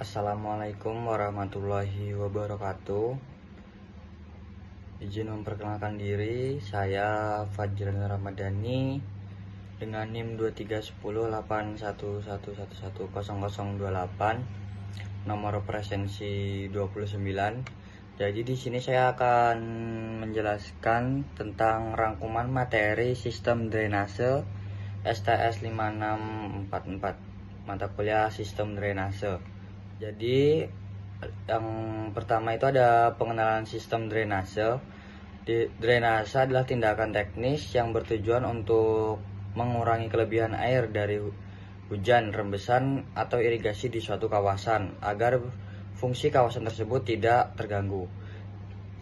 Assalamualaikum warahmatullahi wabarakatuh. Izin memperkenalkan diri, saya Fajran Ramadhani dengan NIM 23108111100028, nomor presensi 29. Jadi di sini saya akan menjelaskan tentang rangkuman materi sistem drainase STS 5644, mata kuliah sistem drainase. Jadi yang pertama itu ada pengenalan sistem drainase. Drainase adalah tindakan teknis yang bertujuan untuk mengurangi kelebihan air dari hujan, rembesan, atau irigasi di suatu kawasan agar fungsi kawasan tersebut tidak terganggu.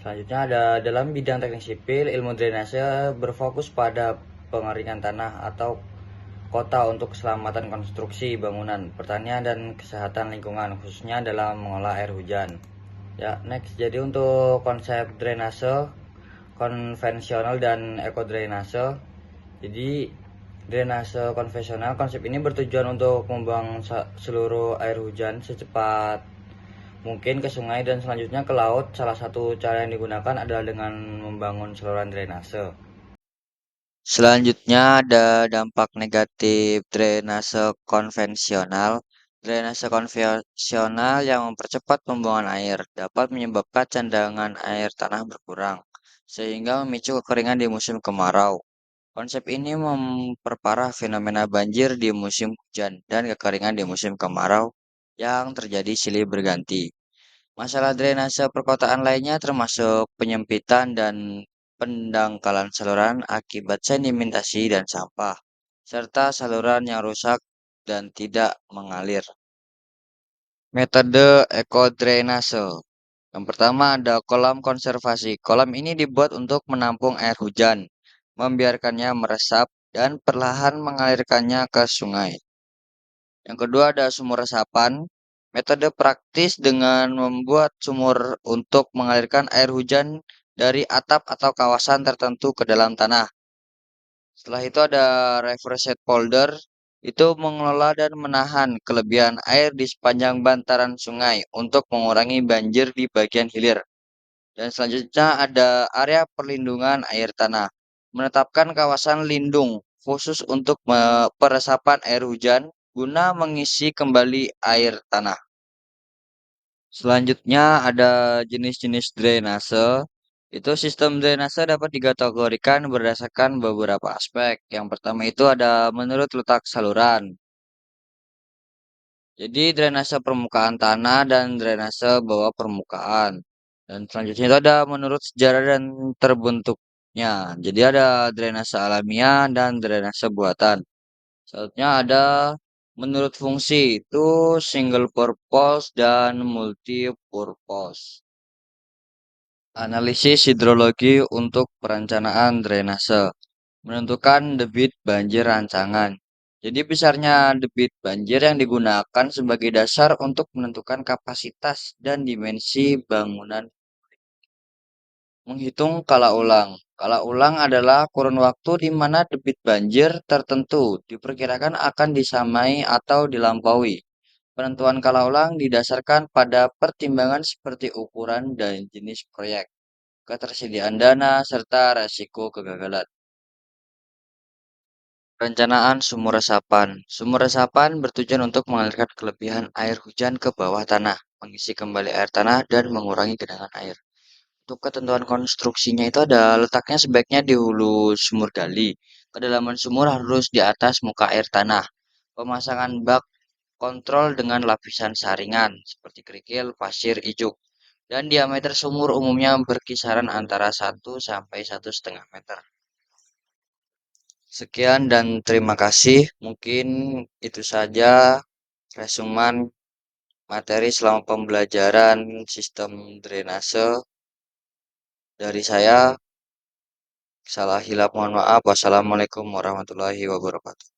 Selanjutnya ada dalam bidang teknik sipil, ilmu drainase berfokus pada pengeringan tanah atau kota untuk keselamatan konstruksi bangunan, pertanian, dan kesehatan lingkungan, khususnya dalam mengolah air hujan. Ya, next. Jadi untuk konsep drainase konvensional dan ekodrainase. Jadi drainase konvensional, konsep ini bertujuan untuk membuang seluruh air hujan secepat mungkin ke sungai dan selanjutnya ke laut. Salah satu cara yang digunakan adalah dengan membangun saluran drainase. Selanjutnya ada dampak negatif drainase konvensional. Drainase konvensional yang mempercepat pembuangan air dapat menyebabkan cadangan air tanah berkurang, sehingga memicu kekeringan di musim kemarau. Konsep ini memperparah fenomena banjir di musim hujan dan kekeringan di musim kemarau yang terjadi silih berganti. Masalah drainase perkotaan lainnya termasuk penyempitan dan pendangkalan saluran akibat sedimentasi dan sampah, serta saluran yang rusak dan tidak mengalir. Metode ekodrainase. Yang pertama ada kolam konservasi. Kolam ini dibuat untuk menampung air hujan, membiarkannya meresap, dan perlahan mengalirkannya ke sungai. Yang kedua ada sumur resapan. Metode praktis dengan membuat sumur untuk mengalirkan air hujan dari atap atau kawasan tertentu ke dalam tanah. Setelah itu ada reverse polder, itu mengelola dan menahan kelebihan air di sepanjang bantaran sungai untuk mengurangi banjir di bagian hilir. Dan selanjutnya ada area perlindungan air tanah. Menetapkan kawasan lindung khusus untuk peresapan air hujan guna mengisi kembali air tanah. Selanjutnya ada jenis-jenis drainase. Itu sistem drainase dapat dikategorikan berdasarkan beberapa aspek. Yang pertama itu ada menurut letak saluran. Jadi drainase permukaan tanah dan drainase bawah permukaan. Dan selanjutnya itu ada menurut sejarah dan terbentuknya. Jadi ada drainase alamiah dan drainase buatan. Selanjutnya ada menurut fungsi, itu single purpose dan multi purpose. Analisis hidrologi untuk perencanaan drainase. Menentukan debit banjir rancangan. Jadi besarnya debit banjir yang digunakan sebagai dasar untuk menentukan kapasitas dan dimensi bangunan. Menghitung kala ulang. Kala ulang adalah kurun waktu di mana debit banjir tertentu diperkirakan akan disamai atau dilampaui. Penentuan kala ulang didasarkan pada pertimbangan seperti ukuran dan jenis proyek, ketersediaan dana, serta resiko kegagalan. Perencanaan sumur resapan. Sumur resapan bertujuan untuk mengalirkan kelebihan air hujan ke bawah tanah, mengisi kembali air tanah, dan mengurangi genangan air. Untuk ketentuan konstruksinya itu ada letaknya sebaiknya di hulu sumur gali. Kedalaman sumur harus di atas muka air tanah. Pemasangan bak kontrol dengan lapisan saringan seperti kerikil, pasir, ijuk. Dan diameter sumur umumnya berkisaran antara 1 sampai 1,5 meter. Sekian dan terima kasih. Mungkin itu saja resumen materi selama pembelajaran sistem drainase dari saya. Salah hilap mohon maaf. Wassalamualaikum warahmatullahi wabarakatuh.